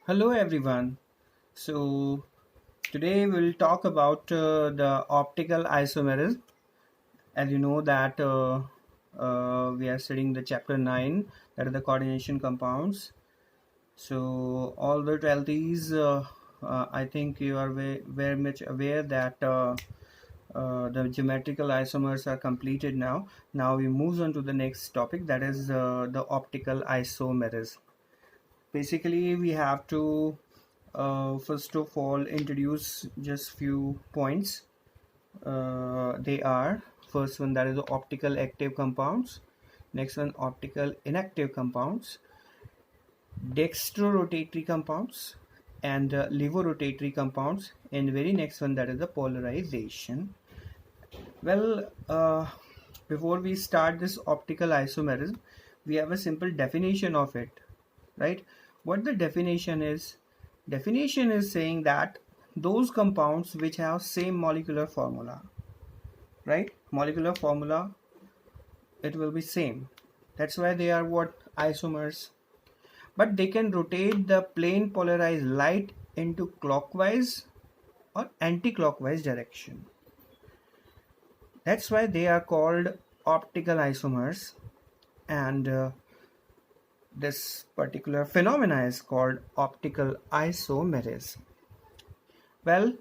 Hello everyone. So today we'll talk about the optical isomerism. As you know that we are studying the chapter 9, that is the coordination compounds. So all the 12 these, I think you are very much aware that the geometrical isomers are completed now. Now we move on to the next topic, that is the optical isomerism. Basically we have to first of all introduce just few points. They are: first one, that is the optical active compounds; next one, optical inactive compounds; dextrorotatory compounds; and levorotatory compounds; and very next one, that is the polarization. Well, before we start this optical isomerism, we have a simple definition of it, right? What the definition is? Definition is saying that those compounds which have same molecular formula, right? Molecular formula, it will be same. That's why they are what? Isomers. But they can rotate the plane polarized light into clockwise or anti-clockwise direction. That's why they are called optical isomers, and this particular phenomena is called optical isomerism. Well,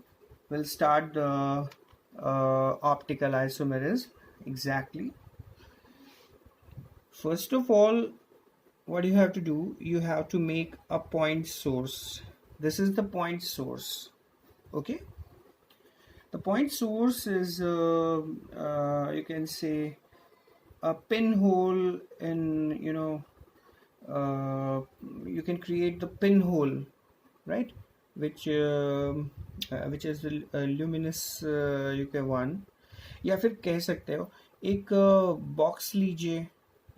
we'll start the optical isomerism exactly. First of all, what you have to do, you have to make a point source. This is the point source. Okay, the point source is you can say a pinhole in, you can create the pinhole, right? which is luminous, you can one, या फिर कह सकते हो एक box लीजिए,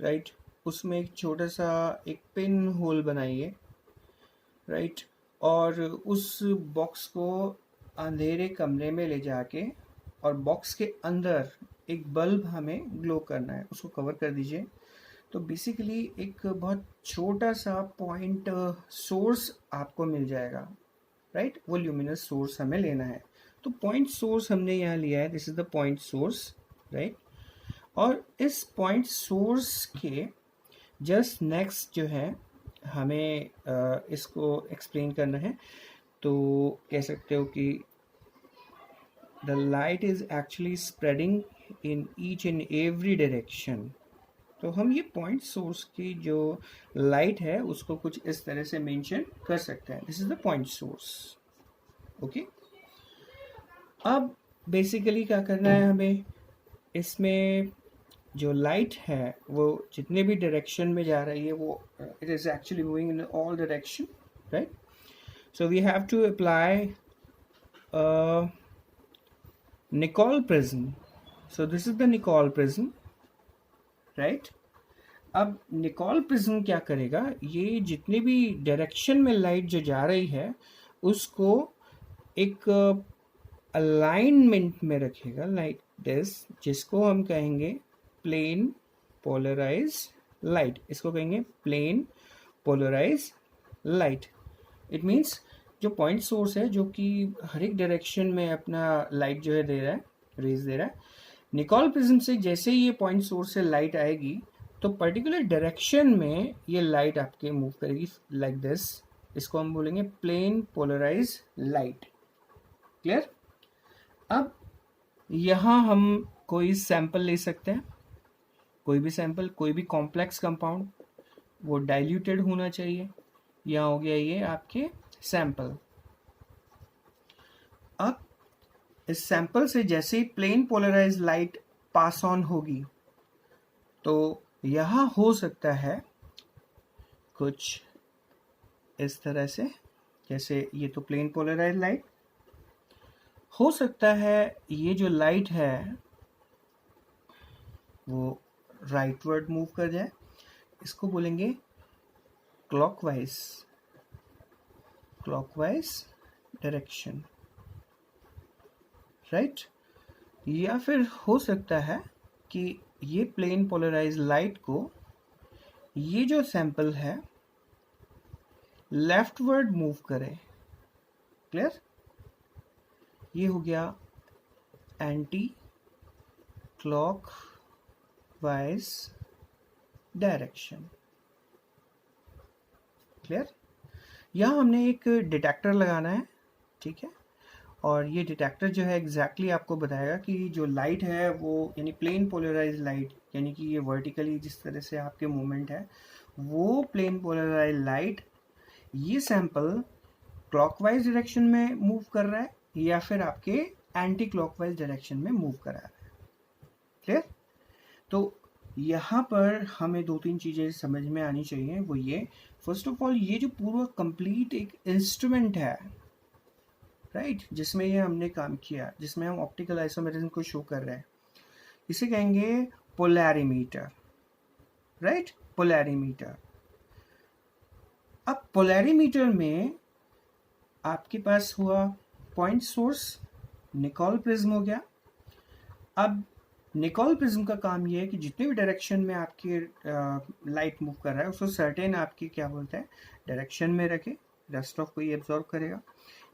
right? उसमें एक छोटा सा एक पिन होल बनाइए, राइट? और उस बॉक्स को अंधेरे कमरे में ले जाके, और बॉक्स के अंदर एक बल्ब हमें ग्लो करना है, उसको कवर कर दीजिए। तो बेसिकली एक बहुत छोटा सा पॉइंट सोर्स आपको मिल जाएगा, राइट? वो ल्यूमिनस सोर्स हमें लेना है। तो पॉइंट सोर्स हमने यहाँ लिया है, this is the point source, right? और इस पॉइंट सोर्स के जस्ट नेक्स्ट जो है हमें इसको एक्सप्लेन करना है। तो कह सकते हो कि the light is actually spreading in each and every direction. तो हम ये पॉइंट सोर्स की जो लाइट है उसको कुछ इस तरह से मेंशन कर सकते हैं, this is the point source. Okay, अब बेसिकली क्या करना है हमें, इसमें जो लाइट है वो जितने भी डायरेक्शन में जा रही है वो it is actually moving in all direction, right? So we have to apply Nicol prism. So this is the Nicol prism, right? अब निकोल प्रिज्म क्या करेगा, ये जितने भी डायरेक्शन में लाइट जो जा रही है उसको एक अलाइनमेंट में रखेगा, लाइक दिस, जिसको हम कहेंगे प्लेन पोलराइज लाइट। इसको कहेंगे plane polarise light. It means जो पॉइंट सोर्स है जो कि हर एक डायरेक्शन में अपना लाइट जो है दे रहा है, रेज दे रहा है, निकोल प्रिज्म से जैसे ही ये पॉइंट सोर्स से लाइट आएगी तो पर्टिकुलर डायरेक्शन में ये लाइट आपके मूव करेगी, लाइक दिस। इसको हम बोलेंगे प्लेन पोलराइज लाइट। क्लियर? अब यहाँ हम कोई सैंपल ले सकते हैं, कोई भी सैंपल, कोई भी कॉम्प्लेक्स कंपाउंड, वो डाइल्यूटेड होना चाहिए। यहाँ हो गया ये आपके सैंपल। अब इस सैंपल से जैसे ही plane polarise light pass on होगी तो यहाँ हो सकता है कुछ इस तरह से, जैसे ये तो प्लेन पोलराइज लाइट, हो सकता है ये जो लाइट है वो राइटवर्ड मूव कर जाए। इसको बोलेंगे क्लॉकवाइज, क्लॉकवाइज डायरेक्शन, राइट? या फिर हो सकता है कि ये प्लेन पोलराइज लाइट को ये जो सैंपल है लेफ्टवर्ड मूव करे। क्लियर? ये हो गया anti clock wise direction. Clear? यहाँ हमने एक डिटेक्टर लगाना है, ठीक है, और ये डिटेक्टर जो है एग्जैक्टली आपको बताएगा कि जो लाइट है वो यानी प्लेन पोलराइज लाइट, यानी कि ये वर्टिकली जिस तरह से आपके मूवमेंट है वो प्लेन पोलराइज लाइट, ये सैंपल क्लॉकवाइज डायरेक्शन में मूव कर रहा है या फिर आपके एंटी क्लॉकवाइज डायरेक्शन में मूव कर रहा है। क्लियर? तो यहाँ पर हमें दो तीन चीज़ें समझ में आनी चाहिए, वो ये, फर्स्ट ऑफ ऑल ये जो पूरा कंप्लीट एक इंस्ट्रूमेंट है, राइट, जिसमें ये हमने काम किया, जिसमें हम ऑप्टिकल आइसोमेरिज्म को शो कर रहे हैं, इसे कहेंगे पोलैरीमीटर, राइट, पोलैरीमीटर। अब पोलैरीमीटर में आपके पास हुआ पॉइंट सोर्स, निकोल प्रिज्म हो गया। अब निकोल प्रिज्म का काम ये है कि जितने भी डायरेक्शन में आपके लाइट मूव कर रहा है उसको सर्टेन आपकी क्या बोलते हैं डायरेक्शन में रखे, रेस्ट ऑफ को ये एब्जॉर्ब करेगा।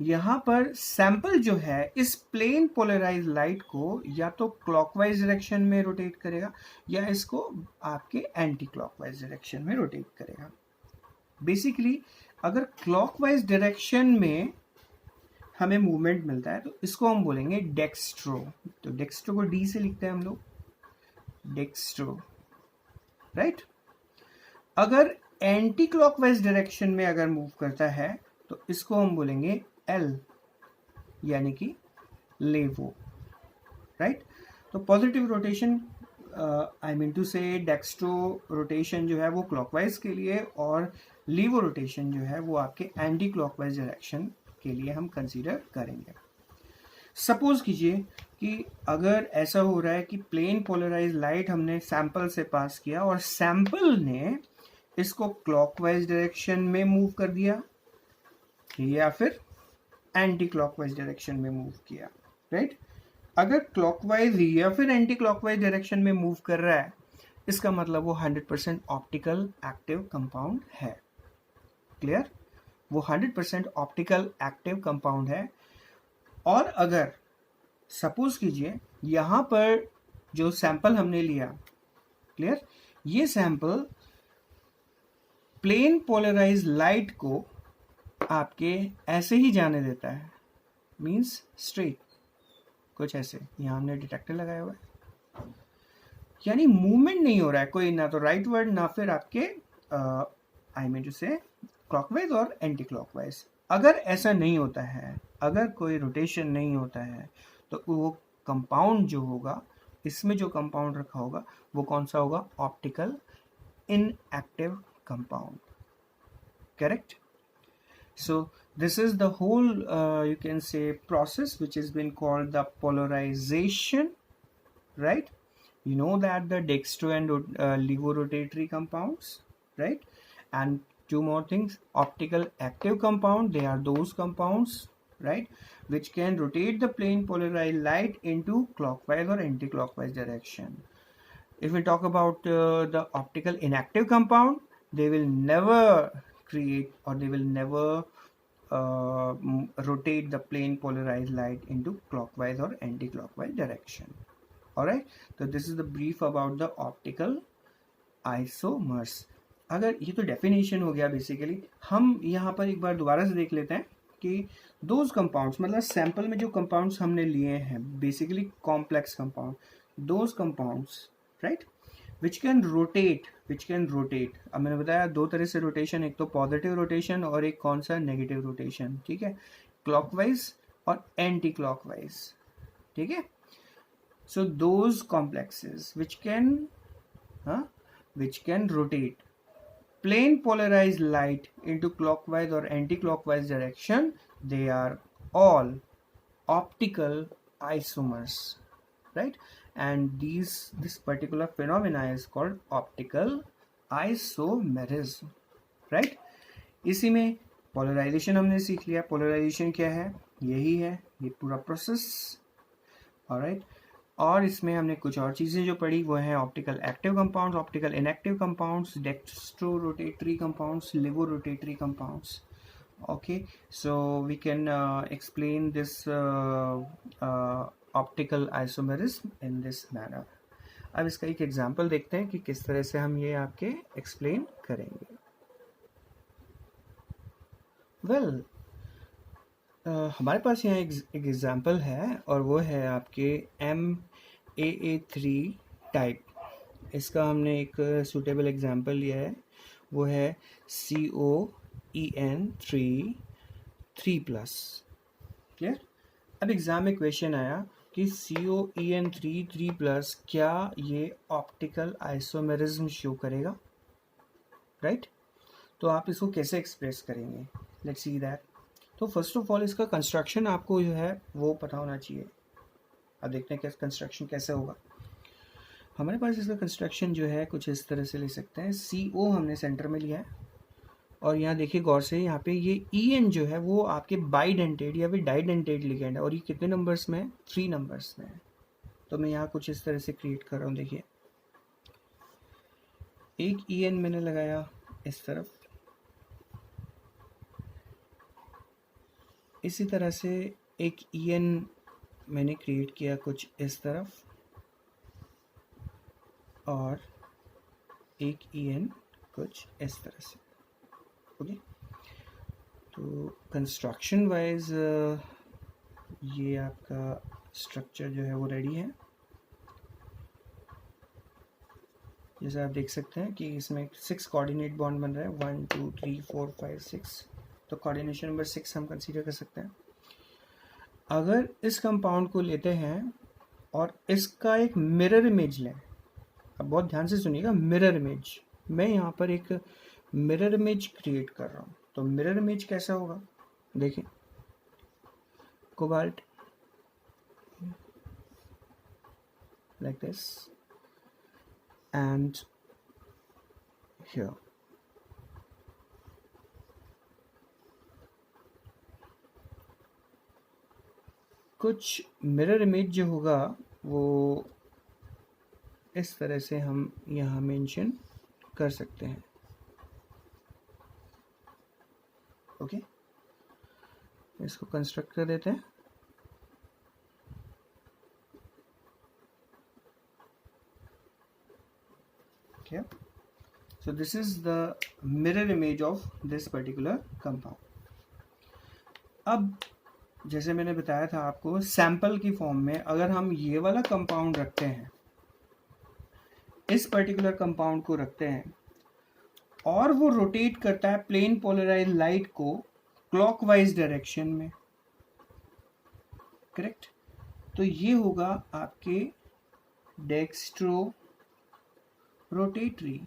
यहाँ पर सैंपल जो है इस प्लेन पोलराइज लाइट को या तो क्लॉकवाइज डायरेक्शन में रोटेट करेगा या इसको आपके एंटी क्लॉकवाइज डायरेक्शन में रोटेट करेगा। बेसिकली अगर क्लॉकवाइज डायरेक्शन में हमें मूवमेंट मिलता है तो इसको हम बोलेंगे डेक्स्ट्रो। तो डेक्स्ट्रो को डी से लिखते हैं हम लोग, डेक्स्ट्रो, राइट। अगर एंटी क्लॉकवाइज डायरेक्शन में अगर मूव करता है तो इसको हम बोलेंगे एल, यानी कि लेवो, राइट। तो positive rotation I mean to say dextro rotation जो है वो क्लॉकवाइज के लिए और लीवो रोटेशन जो है वो आपके एंटी क्लॉकवाइज डायरेक्शन के लिए हम कंसीडर करेंगे। सपोज कीजिए कि अगर ऐसा हो रहा है कि प्लेन पोलराइज लाइट हमने सैंपल से पास किया और सैंपल ने इसको क्लॉकवाइज डायरेक्शन में मूव कर दिया या फिर एंटी क्लॉकवाइज डायरेक्शन में मूव किया, राइट। अगर क्लॉकवाइज या फिर एंटी क्लॉकवाइज डायरेक्शन में मूव कर रहा है इसका मतलब वो 100% ऑप्टिकल एक्टिव कंपाउंड है। क्लियर? वो 100% ऑप्टिकल एक्टिव कंपाउंड है। और अगर सपोज कीजिए यहां पर जो सैंपल हमने लिया, क्लियर, ये सैंपल प्लेन पोलराइज लाइट को आपके ऐसे ही जाने देता है, मींस स्ट्रेट, कुछ ऐसे, यहां हमने डिटेक्टर लगाया हुआ है, यानी मूवमेंट नहीं हो रहा है कोई, ना तो राइट वर्ड ना फिर आपके आई मीन टू से क्लॉकवाइज और एंटी क्लॉकवाइज। अगर ऐसा नहीं होता है, अगर कोई रोटेशन नहीं होता है तो वो कंपाउंड जो होगा, इसमें जो कंपाउंड रखा होगा वो कौन सा होगा? Optical inactive compound. Correct? So this is the whole you can say process which has been called the polarization, right? You know that the dextro and levorotatory compounds, right? And two more things, optical active compound, they are those compounds, right, which can rotate the plane polarized light into clockwise or anti-clockwise direction. If we talk about the optical inactive compound, they will never create or they will never rotate the plane polarized light into clockwise or anti-clockwise direction. Alright, so this is the brief about the optical isomers. अगर ये तो definition हो गया basically, हम यहाँ पर एक बार दोबारा से देख लेते हैं कि दोज कंपाउंड्स, मतलब सैंपल में जो कंपाउंड्स हमने लिए हैं basically complex compound, those compounds, right, which can rotate, अब मैंने बताया दो तरह से रोटेशन, एक तो पॉजिटिव रोटेशन और एक कौन सा? नेगेटिव रोटेशन, ठीक है, क्लॉकवाइज और एंटी क्लॉकवाइज, ठीक है। So those complexes which can rotate plane polarized light into clockwise or anti-clockwise direction, they are all optical isomers, right? And this particular phenomena is called optical isomerism, right? इसी में polarisation हमने सीख लिया। Polarisation क्या है? यही है ये पूरा प्रोसेस, ऑलराइट। और इसमें हमने कुछ और चीज़ें जो पढ़ी वो है optical active compounds, optical inactive compounds, dextro rotatory compounds, levo rotatory compounds. Okay, so we can explain this optical isomerism in this manner. अब इसका एक एग्जांपल देखते हैं कि किस तरह से हम ये आपके एक्सप्लेन करेंगे. वेल, हमारे पास यहाँ एक एग्जांपल है और वो है आपके MAA3 टाइप. इसका हमने एक सूटेबल एग्जांपल लिया है, वो है COEN3 3+. क्लियर? अब एग्जाम में क्वेश्चन आया कि COEN3 3+, क्या ये ऑप्टिकल आइसोमेरिज्म शो करेगा? राइट? तो आप इसको कैसे एक्सप्रेस करेंगे? Let's see that. तो फर्स्ट ऑफ ऑल इसका कंस्ट्रक्शन आपको जो है वो पता होना चाहिए. अब देखते हैं कि कंस्ट्रक्शन कैसे होगा. हमारे पास इसका कंस्ट्रक्शन जो है कुछ इस तरह से ले सकते हैं. CO हमने सेंटर में लिया है और यहाँ देखिए गौर से, यहाँ पे ये EN जो है वो आपके बाइडेंटेड या फिर डाइडेंटेड लिगेंड है और ये कितने नंबर्स में है? 3 नंबर्स में है. तो मैं यहाँ कुछ इस तरह से क्रिएट कर रहा हूँ. देखिए एक EN मैंने लगाया इस तरफ, इसी तरह से एक EN मैंने क्रिएट किया कुछ इस तरफ और एक EN कुछ इस तरह से. ओके, तो कंस्ट्रक्शन वाइज ये आपका स्ट्रक्चर जो है वो रेडी है. जैसे आप देख सकते हैं कि इसमें 6 कोऑर्डिनेट बॉन्ड बन रहा है. 1 2 3 4 5 6. तो कोऑर्डिनेशन नंबर 6 हम कंसीडर कर सकते हैं. अगर इस कंपाउंड को लेते हैं और इसका एक मिरर इमेज लें. अब बहुत ध्यान से सुनिएगा, मिरर इमेज. मैं यहाँ पर एक मिरर इमेज क्रिएट कर रहा हूँ. तो मिरर इमेज कैसा होगा? देखिए, cobalt like this and here. कुछ मिरर इमेज जो होगा वो इस तरह से हम यहाँ मेंशन कर सकते हैं. ओके, इसको कंस्ट्रक्ट कर देते हैं. Okay, so this is the mirror image of this particular compound. अब जैसे मैंने बताया था आपको, सैंपल की फॉर्म में अगर हम ये वाला कंपाउंड रखते हैं, इस पर्टिकुलर कंपाउंड को रखते हैं और वो रोटेट करता है प्लेन पोलराइज लाइट को क्लॉकवाइज डायरेक्शन में, करेक्ट? तो ये होगा आपके डेक्स्ट्रो रोटेटरी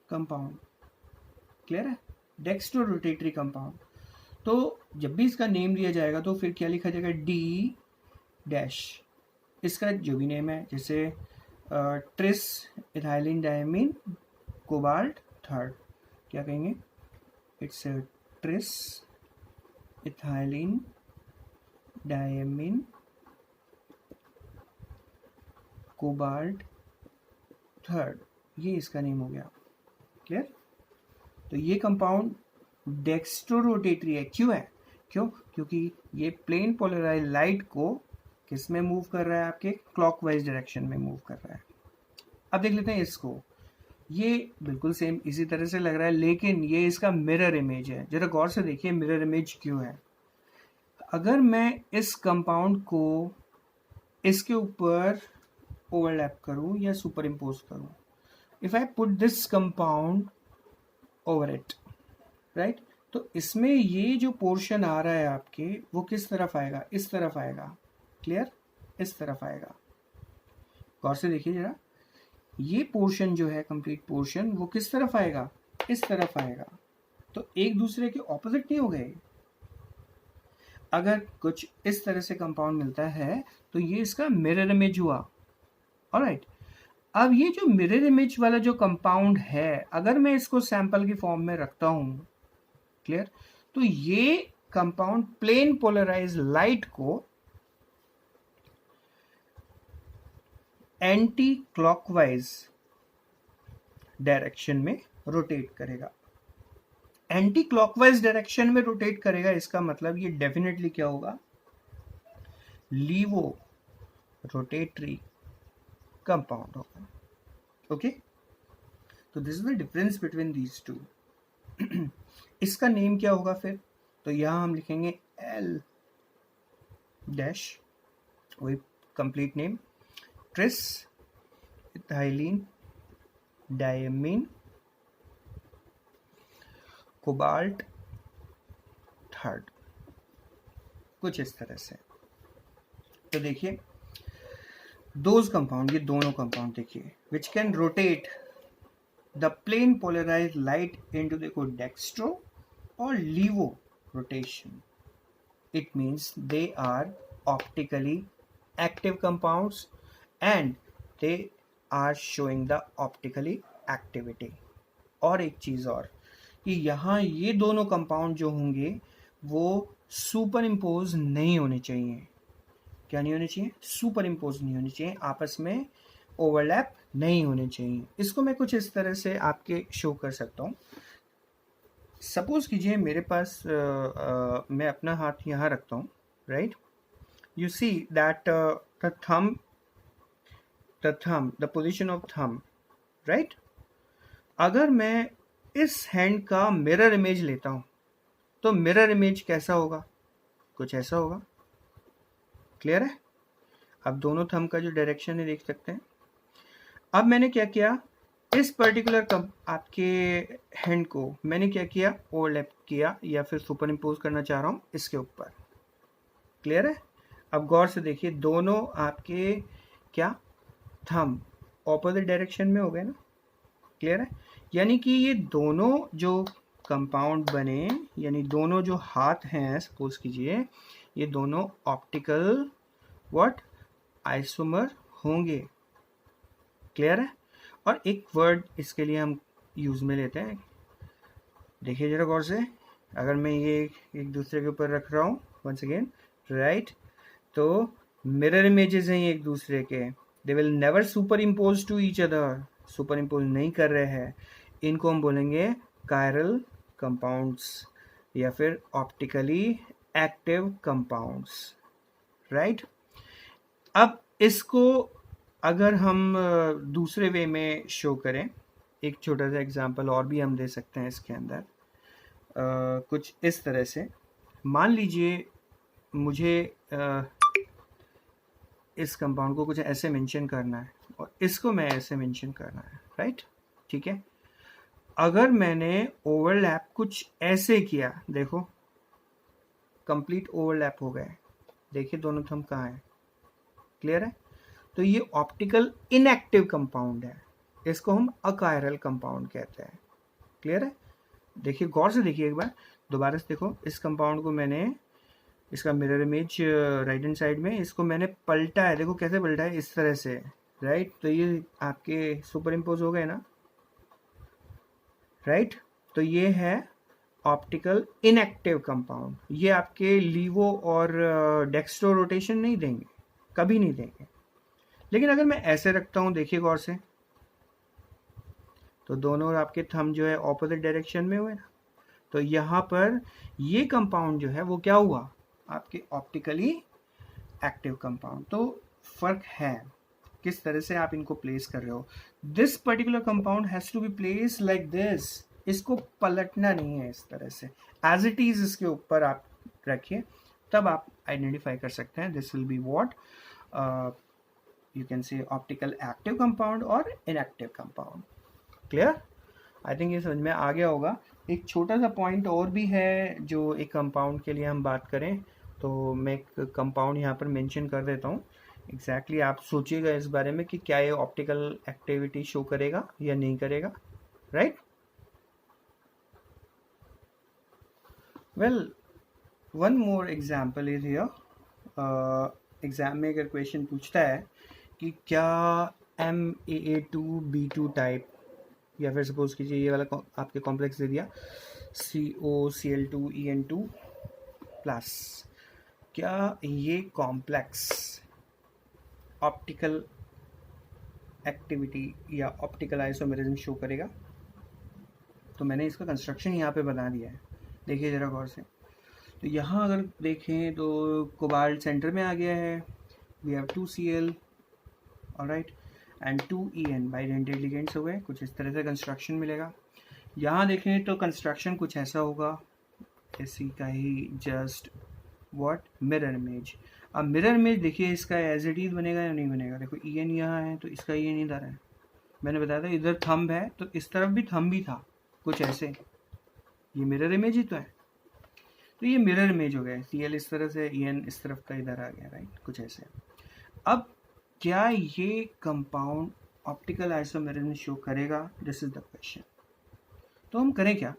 कंपाउंड. क्लियर है? Dextro rotatory compound. तो जब भी इसका नेम लिया जाएगा तो फिर क्या लिखा जाएगा? D dash. इसका जो भी नेम है, जैसे tris ethylene diamine cobalt third, क्या कहेंगे? It's tris ethylene diamine cobalt third. ये इसका नेम हो गया. क्लियर? तो ये कंपाउंड डेक्स्ट्रो रोटेटरी है. क्यों है? क्योंकि ये प्लेन पोलराइज लाइट को किस में मूव कर रहा है? आपके क्लॉकवाइज डायरेक्शन में मूव कर रहा है. अब देख लेते हैं इसको. ये बिल्कुल सेम इसी तरह से लग रहा है, लेकिन ये इसका मिरर इमेज है. जरा गौर से देखिए मिरर इमेज क्यों है. अगर मैं इस कंपाउंड को इसके ऊपर ओवरलैप करूं या सुपर इम्पोज करूं, if I put this compound over it, right, तो इसमें ये जो पोर्शन आ रहा है आपके, वो किस तरफ आएगा? इस तरफ आएगा. क्लियर? इस तरफ आएगा. गौर से देखिए जरा, ये पोर्शन जो है कंप्लीट पोर्शन, वो किस तरफ आएगा? इस तरफ आएगा. तो एक दूसरे के ऑपोजिट नहीं हो गए. अगर कुछ इस तरह से कंपाउंड मिलता है तो ये इसका मिरर इमेज हुआ. ऑलराइट. अब ये जो मिरर इमेज वाला जो कंपाउंड है, अगर मैं इसको सैंपल की फॉर्म में रखता हूं, क्लियर, तो ये कंपाउंड प्लेन पोलराइज लाइट को एंटी क्लॉकवाइज डायरेक्शन में रोटेट करेगा। एंटी क्लॉकवाइज डायरेक्शन में रोटेट करेगा, इसका मतलब ये डेफिनेटली क्या होगा, लीवो रोटेटरी कंपाउंड होगा। ओके, तो this is the difference between these two. इसका नेम क्या होगा फिर, तो यहां हम लिखेंगे एल डैश, वही complete name, tris ethylene diamine cobalt third, कुछ इस तरह से। तो देखिए दोज कंपाउंड, ये दोनों कंपाउंड देखिए, which can rotate the plane polarised light into देखो डेक्स्ट्रो और levo rotation, it means they are optically active compounds and they are showing the optically activity। और एक चीज और कि यहाँ ये दोनों कंपाउंड जो होंगे वो सुपर इम्पोज नहीं होने चाहिए। क्या नहीं होने चाहिए, सुपर इम्पोज नहीं होने चाहिए, आपस में ओवरलैप नहीं होने चाहिए। इसको मैं कुछ इस तरह से आपके शो कर सकता हूँ। सपोज कीजिए मेरे पास मैं अपना हाथ यहाँ रखता हूँ, right, you see that the thumb, the position of thumb, right. अगर मैं इस हैंड का मिरर इमेज लेता हूँ तो मिरर इमेज कैसा होगा, कुछ ऐसा होगा। क्लियर है, अब दोनों थंब का जो डायरेक्शन है देख सकते हैं। अब मैंने क्या किया, इस पर्टिकुलर आपके हैंड को मैंने क्या किया, ओवरलैप किया या फिर सुपर इम्पोज करना चाह रहा हूँ इसके ऊपर। क्लियर है, अब गौर से देखिए दोनों आपके क्या थंब ऑपोजिट डायरेक्शन में हो गए ना। क्लियर है, यानी कि ये दोनों जो कंपाउंड बने, यानी दोनों जो हाथ हैं सपोज कीजिए, ये दोनों ऑप्टिकल व्हाट आइसोमर होंगे। क्लियर है, और एक वर्ड इसके लिए हम यूज में लेते हैं, देखिए जरा गौर से, अगर मैं ये एक दूसरे के ऊपर रख रहा हूँ वंस अगेन, राइट, तो मिरर इमेजेस हैं एक दूसरे के, they will never super impose to each other, super impose नहीं कर रहे हैं, इनको हम बोलेंगे कायरल कंपाउंड्स या फिर ऑप्टिकली एक्टिव कंपाउंड्स, राइट। अब इसको अगर हम दूसरे वे में शो करें, एक छोटा सा एग्जांपल और भी हम दे सकते हैं इसके अंदर, कुछ इस तरह से। मान लीजिए मुझे इस कंपाउंड को कुछ ऐसे मेंशन करना है और इसको मैं ऐसे मेंशन करना है, राइट, ठीक है। अगर मैंने ओवरलैप कुछ ऐसे किया, देखो कंप्लीट ओवरलैप हो गए, देखिए दोनों थंब कहाँ हैं। क्लियर है, तो ये ऑप्टिकल इनएक्टिव कंपाउंड है, इसको हम अकायरल कंपाउंड कहते हैं। क्लियर है, देखिए गौर से देखिए एक बार दोबारा से देखो, इस कंपाउंड को मैंने, इसका mirror image right hand side में, इसको मैंने पलटा है, देखो कैसे पलटा है, इस तरह से, राइट, तो ये आपके सुपर इम्पोज हो गए ना, राइट। तो ये है ऑप्टिकल इनएक्टिव कंपाउंड, ये आपके लीवो और डेक्स्ट्रो रोटेशन नहीं देंगे, कभी नहीं देंगे। लेकिन अगर मैं ऐसे रखता हूं, देखिए गौर से, तो दोनों आपके थंब जो है ऑपोजिट डायरेक्शन में हुए ना, तो यहाँ पर ये कंपाउंड जो है वो क्या हुआ, आपके ऑप्टिकली एक्टिव कंपाउंड। तो फर्क है किस तरह से आप इनको प्लेस कर रहे हो। This particular compound has to be place like this, इसको पलटना नहीं है, इस तरह से एज इट इज इसके ऊपर आप रखिए, तब आप आइडेंटिफाई कर सकते हैं this will be what you can say optical active compound और inactive compound। Clear, I think ये समझ में आ गया होगा। एक छोटा सा पॉइंट और भी है जो एक कंपाउंड के लिए हम बात करें, तो मैं एक कंपाउंड यहाँ पर मेंशन कर देता हूँ। एग्जैक्टली आप सोचिएगा इस बारे में कि क्या ये ऑप्टिकल एक्टिविटी शो करेगा या नहीं करेगा, right. Well, one more example is here. Exam में अगर क्वेश्चन पूछता है कि क्या MAA2B2 टाइप, या फिर सपोज कीजिए ये वाला आपके कॉम्प्लेक्स दे दिया COCl2En2 प्लस, क्या ये कॉम्प्लेक्स ऑप्टिकल एक्टिविटी या ऑप्टिकल आइसोमेरिज्म शो करेगा। तो मैंने इसका कंस्ट्रक्शन यहाँ पे बना दिया है, देखिए ज़रा गौर से। तो यहाँ अगर देखें तो कोबाल्ट सेंटर में आ गया है, we have 2Cl alright and 2En bidentate ligands हो गए, कुछ इस तरह से कंस्ट्रक्शन मिलेगा। यहाँ देखें तो कंस्ट्रक्शन कुछ ऐसा होगा, इसी का ही जस्ट व्हाट मिरर इमेज। अब मिरर इमेज देखिए इसका एज इट इज बनेगा या नहीं बनेगा। देखो En यहाँ है तो इसका En इधर है, मैंने बताया था इधर थंब है तो इस तरफ भी थंब ही था, कुछ ऐसे। ये मिरर इमेज ही तो है, तो ये मिरर इमेज हो गया। Cl इस तरह से, En इस तरफ का इधर आ गया, राइट, कुछ ऐसे। अब क्या ये कंपाउंड ऑप्टिकल आइसोमेरिज्म शो करेगा? This is the question. तो हम करें क्या,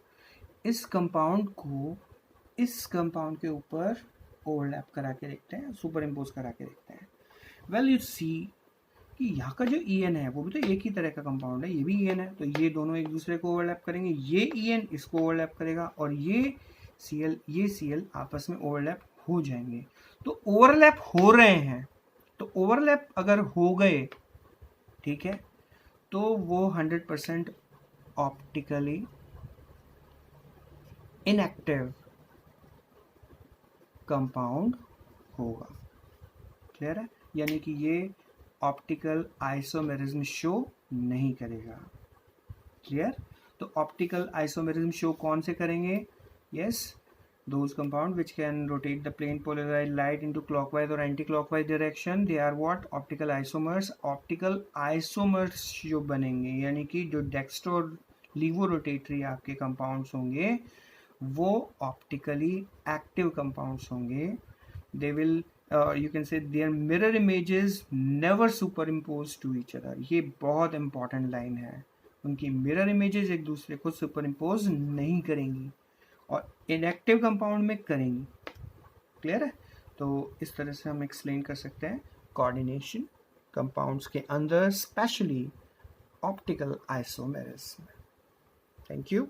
इस कंपाउंड को इस कंपाउंड के ऊपर ओवरलैप करा के देखते हैं, सुपर इम्पोज करा के देखते हैं। वेल यू सी कि यहाँ का जो En है वो भी तो एक ही तरह का कंपाउंड है, ये भी En है, तो ये दोनों एक दूसरे को ओवरलैप करेंगे, ये En इसको ओवरलैप करेगा और ये Cl आपस में ओवरलैप हो जाएंगे। तो ओवरलैप हो रहे हैं, तो ओवरलैप अगर हो गए, ठीक है, तो वो 100% ऑप्टिकली इनएक्टिव कंपाउंड होगा। क्लियर है? यानी कि ये ऑप्टिकल आइसोमेरिज्म शो नहीं करेगा। क्लियर? तो ऑप्टिकल आइसोमेरिज्म शो कौन से करेंगे? Yes, those compound which can rotate the plane polarized light into clockwise or anti-clockwise direction, they are what? Optical isomers. Optical isomers जो बनेंगे यानी कि जो डेक्स्ट्रो लीवो रोटेटरी आपके कंपाउंड्स होंगे वो ऑप्टिकली एक्टिव कंपाउंड्स होंगे। They will you can say their mirror images never superimpose to each other. ये बहुत इंपॉर्टेंट लाइन है, उनकी मिरर इमेजेस एक दूसरे को सुपर इम्पोज नहीं करेंगी और इनएक्टिव कंपाउंड में करेंगी। क्लियर है? तो इस तरह से हम एक्सप्लेन कर सकते हैं कोऑर्डिनेशन कंपाउंड्स के अंदर, specially optical isomerism. Thank you.